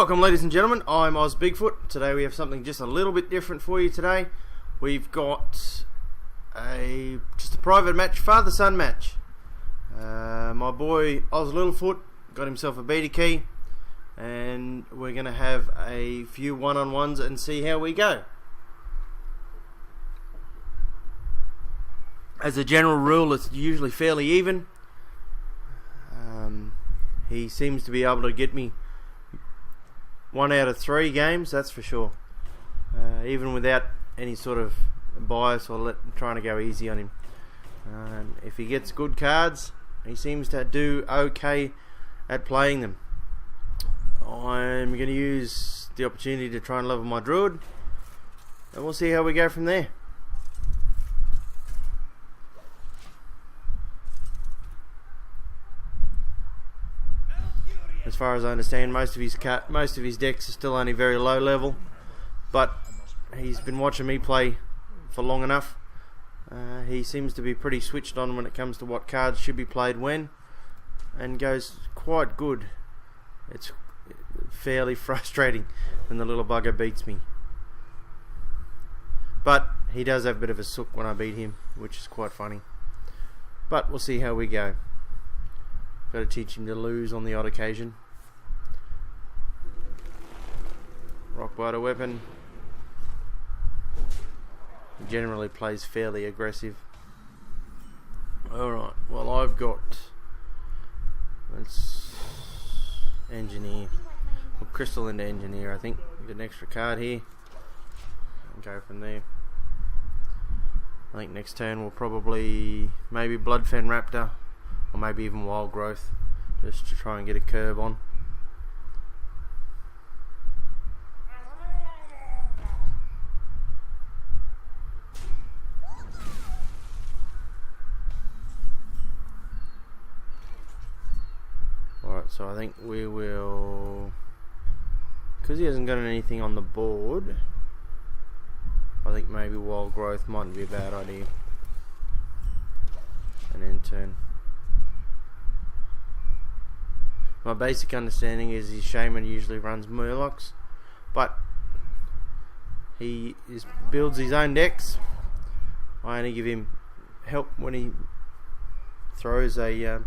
Welcome, ladies and gentlemen. I'm Oz Bigfoot. Today we have something just a little bit different for you today. We've got just a private match, father-son match. My boy Oz Littlefoot got himself a beta key, and we're going to have a few one-on-ones and see how we go. As a general rule, it's usually fairly even. He seems to be able to get me 1 out of 3 games, that's for sure. Even without any sort of bias or trying to go easy on him. If he gets good cards, he seems to do okay at playing them. I'm going to use the opportunity to try and level my druid, and we'll see how we go from there. As far as I understand, most of his decks are still only very low level, but he's been watching me play for long enough. He seems to be pretty switched on when it comes to what cards should be played when, and goes quite good. It's fairly frustrating when the little bugger beats me, but he does have a bit of a sook when I beat him, which is quite funny. But we'll see how we go. Got to teach him to lose on the odd occasion. Rockbiter weapon. He generally plays fairly aggressive. Alright, well I've got... Let's engineer. Well, crystal into engineer, I think. Get an extra card here. And go from there. I think next turn we'll probably... maybe Bloodfen Raptor. Or maybe even Wild Growth, just to try and get a curb on. Alright, so I think we will... because he hasn't got anything on the board, I think maybe Wild Growth might be a bad idea. An end turn. My basic understanding is his Shaman usually runs Murlocs, but he builds his own decks. I only give him help when he throws a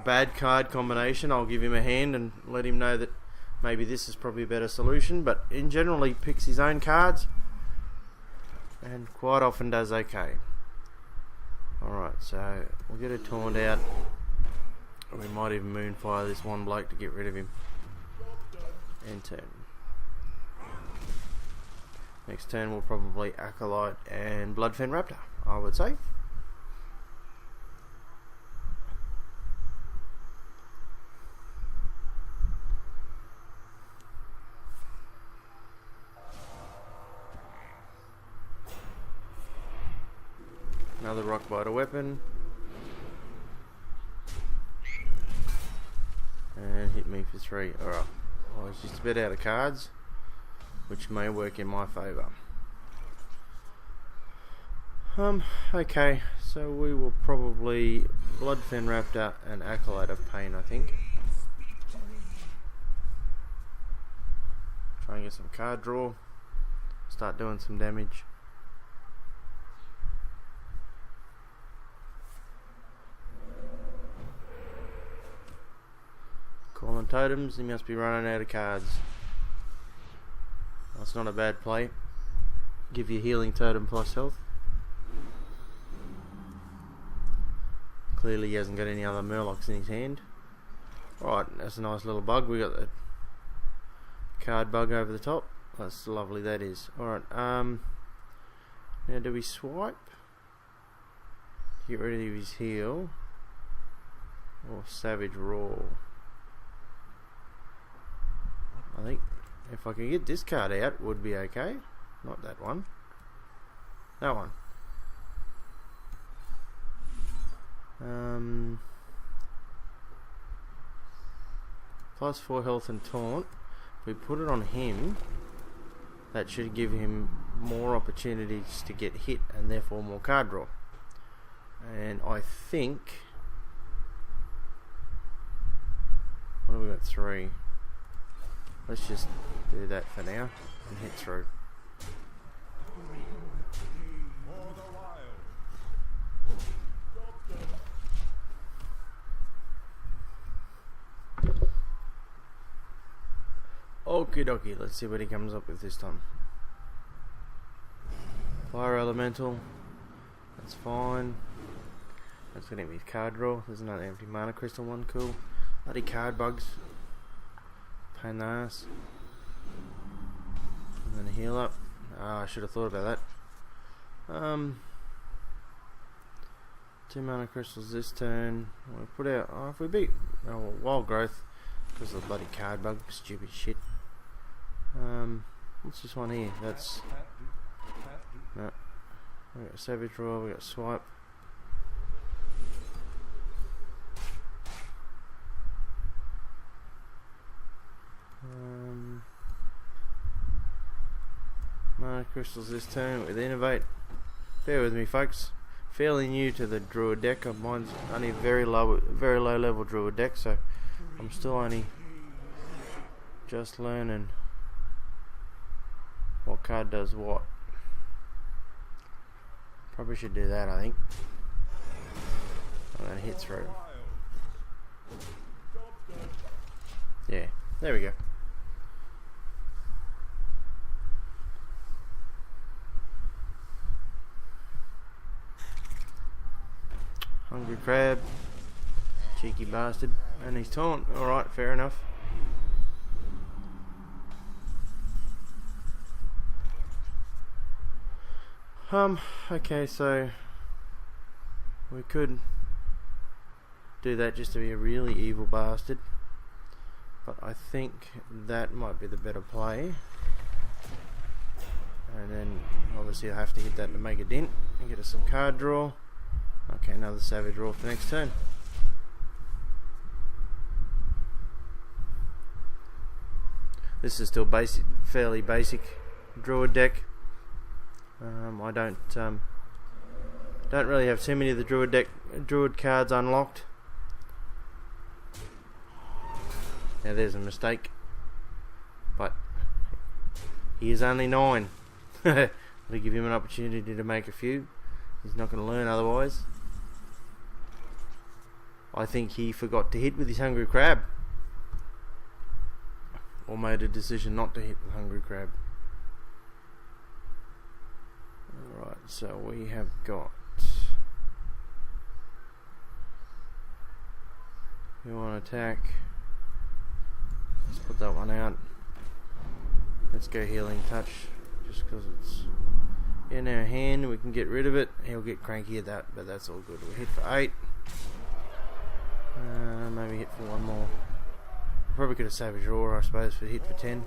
bad card combination. I'll give him a hand and let him know that maybe this is probably a better solution, but in general he picks his own cards and quite often does okay. Alright, so we'll get a Taunt out. We might even Moonfire this one bloke to get rid of him. End turn. Next turn we'll probably Acolyte and Bloodfen Raptor, I would say. Another Rockbiter weapon. And hit me for 3. Alright. I was just a bit out of cards, which may work in my favour. Okay, so we will probably Bloodfen Raptor and Acolyte of Pain, I think. Try and get some card draw. Start doing some damage. Calling totems, he must be running out of cards. That's not a bad play. Give you healing totem plus health. Clearly he hasn't got any other Murlocs in his hand. Alright, that's a nice little bug. We got the card bug over the top. That's lovely, that is. Alright, now do we swipe? Get rid of his heal. Or Savage Roar. I think if I can get this card out, would be okay. Not that one. That one. Plus 4 health and taunt. If we put it on him, that should give him more opportunities to get hit and therefore more card draw. And I think... what have we got? 3. Let's just do that for now and hit through. Okie dokie, let's see what he comes up with this time. Fire Elemental, that's fine. That's gonna be card draw. There's another empty mana crystal one, cool. Bloody card bugs. Pain in the ass. And then a heal up. Ah, I should have thought about that. 2 mana crystals this turn. We'll put out. Oh, if we beat Wild Growth because of the bloody card bug, stupid shit. What's this one here? That's no. We got Savage Roar. We got Swipe. Mana crystals this turn with Innovate. Bear with me, folks. Fairly new to the Druid deck. Mine's only a very low level Druid deck, so I'm still only just learning what card does what. Probably should do that, I think. I'm gonna hit through. Yeah, there we go. Hungry Crab. Cheeky bastard. And he's taunt. Alright, fair enough. Okay, so we could do that just to be a really evil bastard, but I think that might be the better play. And then obviously I have to hit that to make a dent and get us some card draw. Okay, another Savage Roar for next turn. This is still basic, fairly basic Druid deck. I don't really have too many of the Druid cards unlocked. Now there's a mistake, but he is only 9. I'll give him an opportunity to make a few. He's not going to learn otherwise. I think he forgot to hit with his Hungry Crab, or made a decision not to hit with Hungry Crab. Alright, so we have got, we want to attack. Let's put that one out. Let's go Healing Touch, just because it's in our hand. We can get rid of it. He'll get cranky at that, but that's all good. We'll hit for 8. Maybe hit for one more. Probably could have Savage Roar, I suppose, for hit for 10.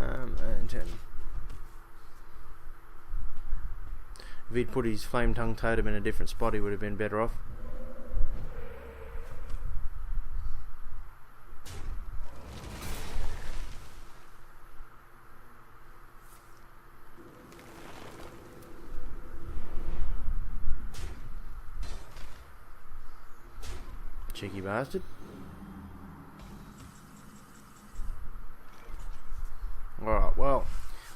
And 10. If he'd put his Flame Tongue Totem in a different spot, he would have been better off. Cheeky bastard. Alright, well,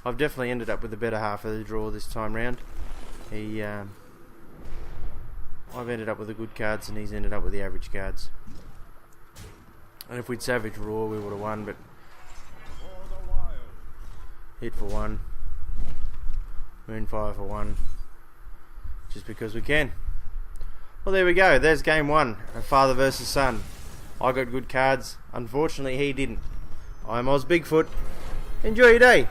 I've definitely ended up with the better half of the draw this time round. I've ended up with the good cards and he's ended up with the average cards. And if we'd Savage Roar we would have won, but hit for 1, Moonfire for 1, just because we can. Well, there we go. There's game 1. Father versus son. I got good cards. Unfortunately, he didn't. I'm Oz Bigfoot. Enjoy your day.